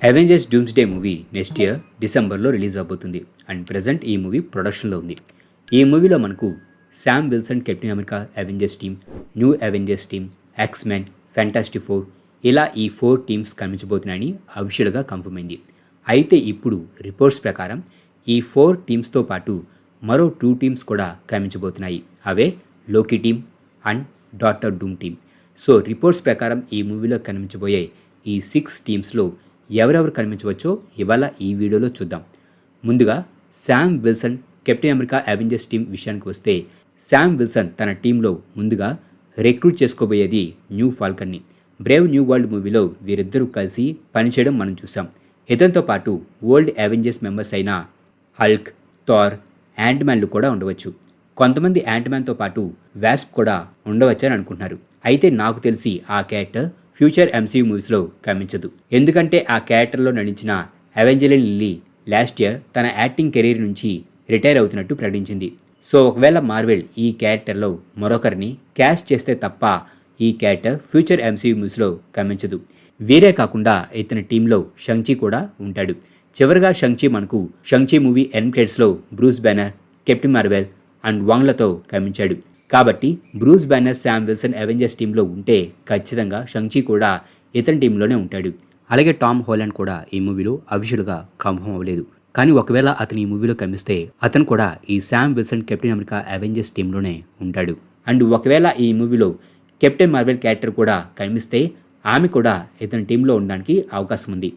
Avengers doomsday movie next year డిసెంబర్లో release అవబోతుంది and present ఈ మూవీ ప్రొడక్షన్లో ఉంది. ఈ మూవీలో మనకు Sam Wilson Captain America Avengers team, new Avengers team, X-Men, fantastic four ఇలా ఈ 4 టీమ్స్ కనిపించబోతున్నాయని అఫీషియల్గా కన్ఫర్మ్ అయింది. అయితే ఇప్పుడు రిపోర్ట్స్ ప్రకారం ఈ 4 టీమ్స్తో పాటు మరో 2 టీమ్స్ కూడా కనిపించబోతున్నాయి. అవే లోకి team and Doctor Doom team. So reports ప్రకారం ఈ మూవీలో కనిపించబోయే ఈ 6 టీమ్స్లో ఎవరెవరు కనిపించవచ్చో ఇవాళ ఈ వీడియోలో చూద్దాం. ముందుగా Sam Wilson Captain America Avengers team విషయానికి వస్తే, శామ్ విల్సన్ తన టీంలో ముందుగా రిక్రూట్ చేసుకోబోయేది న్యూ ఫాల్కన్ని. బ్రేవ్ న్యూ వరల్డ్ మూవీలో వీరిద్దరూ కలిసి పనిచేయడం మనం చూసాం. ఇతనితో పాటు ఓల్డ్ అవెంజర్స్ మెంబర్స్ అయిన హల్క్, థార్, యాంట్మ్యాన్లు కూడా ఉండవచ్చు. కొంతమంది యాంట్మ్యాన్తో పాటు వాస్ప్ కూడా ఉండవచ్చని అనుకుంటున్నారు. అయితే నాకు తెలిసి ఆ క్యారెక్టర్ ఫ్యూచర్ ఎంసీయూ మూవీస్లో కనిపించదు. ఎందుకంటే ఆ క్యారెక్టర్లో నటించిన అవెంజలిన్ లిల్లీ లాస్ట్ ఇయర్ తన యాక్టింగ్ కెరీర్ నుంచి రిటైర్ అవుతున్నట్టు ప్రకటించింది. సో ఒకవేళ మార్వెల్ ఈ క్యారెక్టర్లో మరొకరిని క్యాస్ట్ చేస్తే తప్ప ఈ క్యారెక్టర్ ఫ్యూచర్ ఎంసీయూ మూవీస్లో కనిపించదు. వీరే కాకుండా ఇతని టీంలో షంగ్చీ కూడా ఉంటాడు. చివరిగా షంగ్చీ మనకు షంగ్చీ మూవీ ఎండ్ క్రెడిట్స్లో Bruce Banner, Captain Marvel and వాంగ్లతో కనిపించాడు. కాబట్టి Bruce Banner Sam Wilson Avengers టీంలో ఉంటే ఖచ్చితంగా షంగ్చీ కూడా ఇతని టీంలోనే ఉంటాడు. అలాగే టామ్ హాలండ్ కూడా ఈ మూవీలో అఫీషియల్గా కన్ఫర్మ్ అవ్వలేదు. కానీ ఒకవేళ అతను ఈ మూవీలో కనిపిస్తే అతను కూడా ఈ Sam Wilson Captain America Avengers టీంలోనే ఉంటాడు. అండ్ ఒకవేళ ఈ మూవీలో కెప్టెన్ మార్వెల్ క్యారెక్టర్ కూడా కనిపిస్తే ఆమె కూడా ఇతని టీంలో ఉండడానికి అవకాశం ఉంది.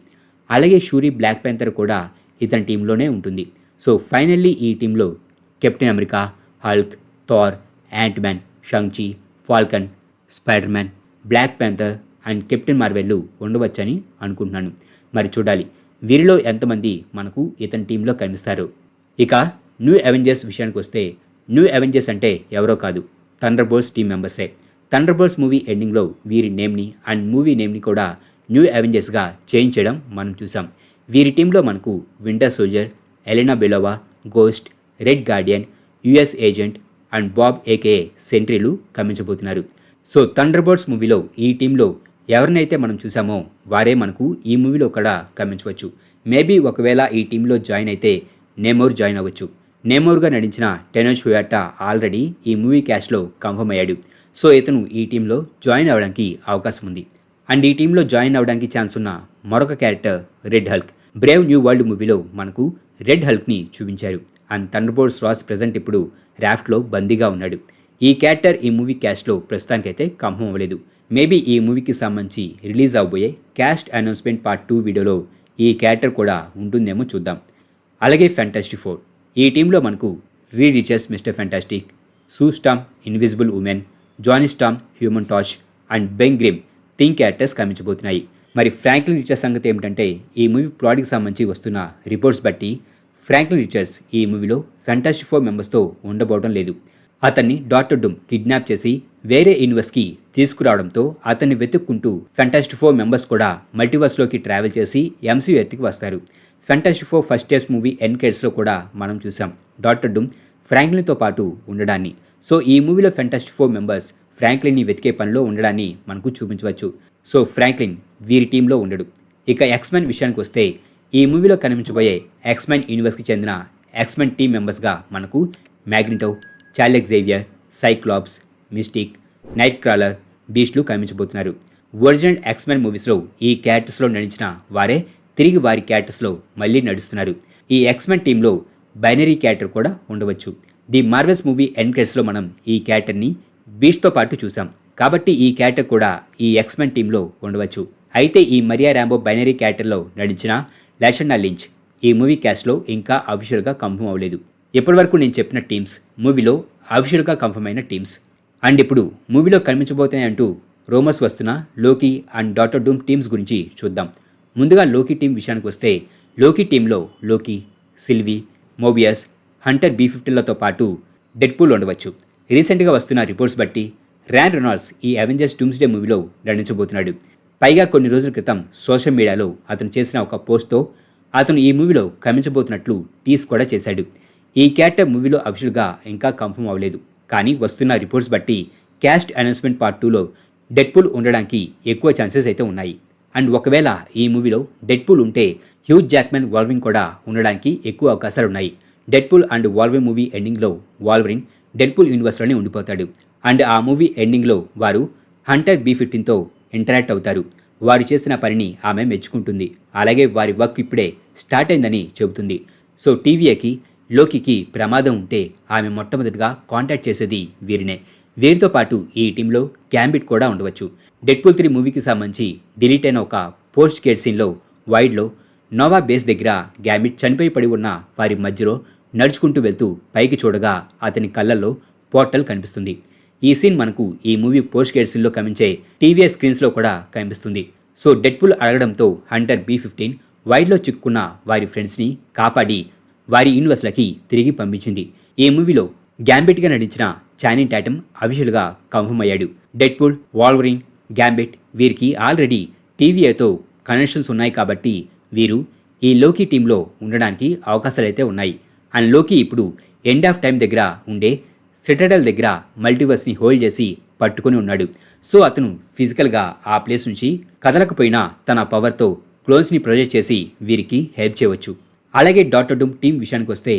అలాగే షూరీ బ్లాక్ ప్యాంథర్ కూడా ఇతని టీంలోనే ఉంటుంది. సో ఫైనల్లీ ఈ టీంలో Captain America, Hulk, Thor, Ant-Man, Shang-Chi, Falcon, Spider-Man, Black Panther and Captain మార్వెల్లు ఉండవచ్చని అనుకుంటున్నాను. మరి చూడాలి వీరిలో ఎంతమంది మనకు ఇతని టీంలో కనిపిస్తారు. ఇక న్యూ అవెంజర్స్ విషయానికి వస్తే, న్యూ అవెంజర్స్ అంటే ఎవరో కాదు, థండర్ బోల్ట్స్ టీం మెంబర్సే. థండర్ బోల్ట్స్ మూవీ ఎండింగ్లో వీరి నేమ్ని అండ్ మూవీ నేమ్ని కూడా న్యూ అవెంజర్స్గా చేంజ్ చేయడం మనం చూసాం. వీరి టీంలో మనకు Winter Soldier, Yelena Belova, Ghost, Red Guardian, US Agent and Bob AKA సెంట్రీలు కనిపించబోతున్నారు. సో థండర్ బోల్ట్స్ మూవీలో ఈ టీంలో ఎవరినైతే మనం చూసామో వారే మనకు ఈ మూవీలో కూడా కనిపించవచ్చు. మేబీ ఒకవేళ ఈ టీంలో జాయిన్ అయితే నేమోర్ జాయిన్ అవ్వచ్చు. నేమోర్గా నటించిన టెనోజ్ హుయాటా ఆల్రెడీ ఈ మూవీ క్యాస్ట్లో కన్ఫర్మ్ అయ్యాడు. సో ఇతను ఈ టీంలో జాయిన్ అవ్వడానికి అవకాశం ఉంది. అండ్ ఈ టీంలో జాయిన్ అవ్వడానికి ఛాన్స్ ఉన్న మరొక character Red Hulk. Brave new world మూవీలో మనకు రెడ్ హల్క్ని చూపించారు. And Thunderbolts Ross present ఇప్పుడు రాఫ్ట్లో బందీగా ఉన్నాడు. ఈ క్యారెక్టర్ ఈ మూవీ క్యాస్ట్లో ప్రస్తుతానికైతే కన్ఫర్మ్ అవ్వలేదు. మేబీ ఈ మూవీకి సంబంధించి రిలీజ్ అవబోయే క్యాస్ట్ అనౌన్స్మెంట్ పార్ట్ 2 వీడియోలో ఈ క్యారెక్టర్ కూడా ఉంటుందేమో చూద్దాం. అలాగే ఫ్యాంటాస్టిక్ ఫోర్ ఈ టీంలో మనకు Reed Richards Mister Fantastic, Sue Storm Invisible Woman, Johnny Storm Human Torch and Ben Grimm Thing characters కనిపించబోతున్నాయి. మరి ఫ్రాంక్లిన్ రిచర్స్ సంగతి ఏమిటంటే, ఈ మూవీ ప్లాట్కి సంబంధించి వస్తున్న రిపోర్ట్స్ బట్టి ఫ్రాంక్లిన్ రిచర్స్ ఈ మూవీలో ఫ్యాంటాస్టిక్ ఫోర్ మెంబర్స్తో ఉండబోవడం లేదు. అతన్ని డాక్టర్ డూమ్ కిడ్నాప్ చేసి వేరే యూనివర్స్కి తీసుకురావడంతో అతన్ని వెతుక్కుంటూ ఫ్యాంటాస్టిక్ ఫోర్ మెంబర్స్ కూడా మల్టీవర్స్లోకి ట్రావెల్ చేసి ఎంసీయూ ఎర్త్కి వస్తారు. Fantastic Four first times movie end క్రెడిట్స్లో కూడా మనం చూసాం డాక్టర్ డూమ్ ఫ్రాంక్లిన్తో పాటు ఉండడాన్ని. సో ఈ మూవీలో ఫ్యాంటాస్టిక్ ఫోర్ మెంబర్స్ ఫ్రాంక్లిన్ని వెతికే పనిలో ఉండడాన్ని మనకు చూపించవచ్చు. సో ఫ్రాంక్లిన్ వీరి టీంలో ఉండడు. ఇక ఎక్స్మెన్ విషయానికి వస్తే, ఈ మూవీలో కనిపించబోయే ఎక్స్మెన్ యూనివర్స్కి చెందిన ఎక్స్మెన్ టీం మెంబర్స్గా మనకు Magneto, Charles Xavier, Cyclops, Mystique, Nightcrawler, బీస్ట్లు కనిపించబోతున్నారు. ఒరిజినల్ ఎక్స్మెన్ మూవీస్లో ఈ క్యారెక్టర్స్లో నటించిన వారే తిరిగి వారి క్యారెక్టర్స్లో మళ్ళీ నడుస్తున్నారు. ఈ ఎక్స్మెన్ టీంలో బైనరీ క్యారెక్టర్ కూడా ఉండవచ్చు. ది మార్వెల్స్ మూవీ ఎండ్ క్రెడిట్స్లో మనం ఈ క్యారెక్టర్ని బీస్ట్తో పాటు చూసాం. కాబట్టి ఈ క్యారెక్టర్ కూడా ఈ ఎక్స్మెన్ టీంలో ఉండవచ్చు. అయితే ఈ మరియా ర్యాంబో బైనరీ క్యారెక్టర్లో నటించిన లాషన్నా లించ్ ఈ మూవీ క్యాస్ట్లో ఇంకా అఫీషియల్గా కన్ఫర్మ్ అవ్వలేదు. ఇప్పటివరకు నేను చెప్పిన టీమ్స్ మూవీలో అఫీషియల్గా కన్ఫర్మ్ అయిన టీమ్స్. అండ్ ఇప్పుడు మూవీలో కనిపించబోతున్నాయంటూ రూమర్స్ వస్తున్న లోకి అండ్ డాక్టర్ డూమ్ టీమ్స్ గురించి చూద్దాం. ముందుగా లోకి టీం విషయానికి వస్తే, లోకి టీంలో లోకి, సిల్వీ, మోబియస్, హంటర్ B-15లతో పాటు డెడ్పూల్ ఉండవచ్చు. రీసెంట్గా వస్తున్న రిపోర్ట్స్ బట్టి ర్యాన్ రెనాల్డ్స్ ఈ అవెంజర్స్ డూమ్స్డే మూవీలో నటించబోతున్నాడు. పైగా కొన్ని రోజుల క్రితం సోషల్ మీడియాలో అతను చేసిన ఒక పోస్ట్తో అతను ఈ మూవీలో కనిపించబోతున్నట్లు టీస్ కూడా చేశాడు. ఈ క్యారెక్టర్ మూవీలో అఫీషియల్గా ఇంకా కన్ఫర్మ్ అవ్వలేదు. కానీ వస్తున్న రిపోర్ట్స్ బట్టి క్యాస్ట్ అనౌన్స్మెంట్ పార్ట్ 2లో డెడ్పూల్ ఉండడానికి ఎక్కువ ఛాన్సెస్ అయితే ఉన్నాయి. అండ్ ఒకవేళ ఈ మూవీలో డెడ్పూల్ ఉంటే హ్యూజ్ జాక్మెన్ వాల్వరిన్ కూడా ఉండడానికి ఎక్కువ అవకాశాలు ఉన్నాయి. డెడ్పూల్ అండ్ వాల్వరిన్ మూవీ ఎండింగ్లో వాల్వరిన్ డెడ్పూల్ యూనివర్స్లోనే ఉండిపోతాడు. అండ్ ఆ మూవీ ఎండింగ్లో వారు హంటర్ B-15తో ఇంటరాక్ట్ అవుతారు. వారు చేసిన పనిని ఆమె మెచ్చుకుంటుంది. అలాగే వారి వర్క్ ఇప్పుడే స్టార్ట్ అయిందని చెబుతుంది. సో టీవీఏకి లోకికి ప్రమాదం ఉంటే ఆమె మొట్టమొదటిగా కాంటాక్ట్ చేసేది వీరినే. వీరితో పాటు ఈ టీంలో గ్యాంబిట్ కూడా ఉండవచ్చు. డెడ్పూల్ 3 మూవీకి సంబంధించి డిలీట్ అయిన ఒక పోస్ట్ క్రెడిట్ సీన్లో వైడ్లో నోవా బేస్ దగ్గర గ్యాంబిట్ చనిపోయి పడి ఉన్న వారి మధ్యలో నడుచుకుంటూ వెళ్తూ పైకి చూడగా అతని కళ్ళల్లో పోర్టల్ కనిపిస్తుంది. ఈ సీన్ మనకు ఈ మూవీ పోస్ట్ క్రెడిట్ సీన్లో కనిపించే టీవీఏ స్క్రీన్స్లో కూడా కనిపిస్తుంది. సో డెడ్పూల్ అడగడంతో హంటర్ B-15 వైడ్లో చిక్కుకున్న వారి ఫ్రెండ్స్ని కాపాడి వారి యూనివర్స్లకి తిరిగి పంపించింది. ఈ మూవీలో గ్యాంబిట్గా నటించిన చానింగ్ టాటమ్ అఫీషియల్గా కన్ఫర్మ్ అయ్యాడు. డెడ్పూల్, వాల్వరిన్, గ్యాంబిట్ వీరికి ఆల్రెడీ టీవీఏతో కనెక్షన్స్ ఉన్నాయి కాబట్టి వీరు ఈ లోకీ టీంలో ఉండడానికి అవకాశాలైతే ఉన్నాయి. అండ్ లోకీ ఇప్పుడు ఎండ్ ఆఫ్ టైం దగ్గర ఉండే సిటడల్ దగ్గర మల్టీవర్స్ని హోల్డ్ చేసి పట్టుకొని ఉన్నాడు. సో అతను ఫిజికల్గా ఆ ప్లేస్ నుంచి కదలకపోయినా తన పవర్తో క్లోన్స్ని ప్రొజెక్ట్ చేసి వీరికి హెల్ప్ చేయవచ్చు. అలాగే డాక్టర్ డూమ్ టీం విషయానికి వస్తే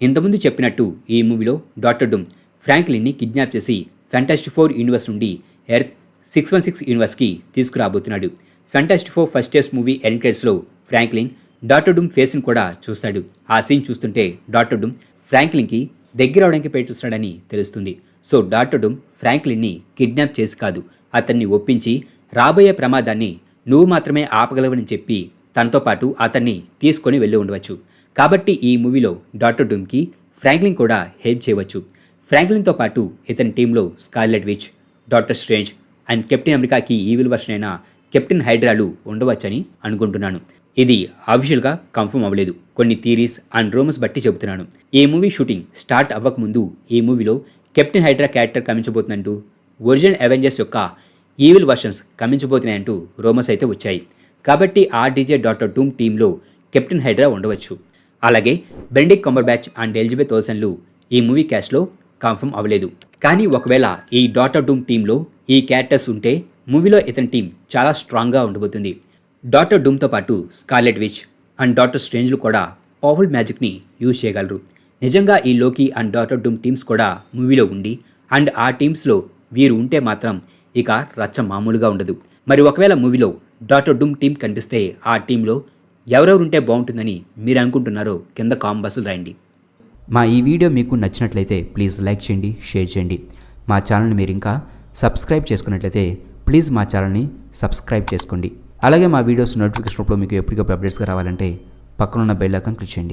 ఇంతకుముందు చెప్పినట్టు ఈ మూవీలో డాక్టర్ డూమ్ ఫ్రాంక్లిన్ని కిడ్నాప్ చేసి ఫ్యాంటాస్టిక్ 4 యూనివర్స్ నుండి ఎర్త్ 616 యూనివర్స్కి తీసుకురాబోతున్నాడు. Fantastic 4 first stage movie end క్రెడిట్స్లో ఫ్రాంక్లిన్ డాక్టర్ డూమ్ ఫేస్ని కూడా చూస్తాడు. ఆ సీన్ చూస్తుంటే డాక్టర్ డూమ్ ఫ్రాంక్లిన్కి దగ్గర అవడానికి ప్రయత్నిస్తున్నాడని తెలుస్తుంది. సో డాక్టర్ డూమ్ ఫ్రాంక్లిన్ని కిడ్నాప్ చేసి కాదు, అతన్ని ఒప్పించి రాబోయే ప్రమాదాన్ని నువ్వు మాత్రమే ఆపగలవని చెప్పి తనతో పాటు అతన్ని తీసుకొని వెళ్ళి ఉండవచ్చు. కాబట్టి ఈ మూవీలో డాక్టర్ డూమ్కి ఫ్రాంక్లిన్ కూడా హెల్ప్ చేయవచ్చు. ఫ్రాంక్లిన్తో పాటు ఇతని టీంలో scarlet which, doctor strange and captain అమెరికాకి ఈవిల్ వర్షన్ అయిన కెప్టెన్ హైడ్రాలు ఉండవచ్చని అనుకుంటున్నాను. ఇది అఫీషియల్గా కన్ఫర్మ్ అవ్వలేదు, కొన్ని థీరీస్ అండ్ రూమర్స్ బట్టి చెబుతున్నాను. ఈ మూవీ షూటింగ్ స్టార్ట్ అవ్వకముందు ఈ మూవీలో కెప్టెన్ హైడ్రా క్యారెక్టర్ కమించబోతుందంటూ ఒరిజినల్ అవెంజర్స్ యొక్క ఈవిల్ వర్షన్స్ కమించబోతున్నాయంటూ రూమర్స్ అయితే వచ్చాయి. కాబట్టి ఆర్డీజే డాక్టర్ డూమ్ టీంలో కెప్టెన్ హైడ్రా ఉండవచ్చు. అలాగే బెండిక్ట్ కంబర్బ్యాచ్ అండ్ ఎలిజబెత్ ఓల్సన్లు ఈ మూవీ క్యాస్ట్లో కన్ఫర్మ్ అవ్వలేదు. కానీ ఒకవేళ ఈ డాక్టర్ డూమ్ టీంలో ఈ క్యారెక్టర్స్ ఉంటే మూవీలో ఇతని టీం చాలా స్ట్రాంగ్గా ఉండబోతుంది. డాక్టర్ డూమ్తో పాటు స్కార్లెట్ విచ్ అండ్ డాక్టర్ స్ట్రేంజ్లు కూడా పవర్ఫుల్ మ్యాజిక్ని యూజ్ చేయగలరు. నిజంగా ఈ లోకీ అండ్ డాక్టర్ డూమ్ టీమ్స్ కూడా మూవీలో ఉండి అండ్ ఆ టీమ్స్లో వీరు ఉంటే మాత్రం ఇక రచ్చ మామూలుగా ఉండదు. మరి ఒకవేళ మూవీలో డాక్టర్ డూమ్ టీం కనిపిస్తే ఆ టీంలో ఎవరెవరు ఉంటే బాగుంటుందని మీరు అనుకుంటున్నారో కింద కామెంట్ బాక్స్లో రాయండి. మా ఈ వీడియో మీకు నచ్చినట్లయితే ప్లీజ్ లైక్ చేయండి, షేర్ చేయండి. మా ఛానల్ని మీరు ఇంకా సబ్స్క్రైబ్ చేసుకున్నట్లయితే ప్లీజ్ మా ఛానల్ని సబ్స్క్రైబ్ చేసుకోండి. అలాగే మా వీడియోస్ నోటిఫికేషన్ రూపంలో మీకు ఎప్పటికప్పుడు అప్డేట్స్గా రావాలంటే పక్కనున్న బెల్ ఐకాన్ క్లిక్ చేయండి.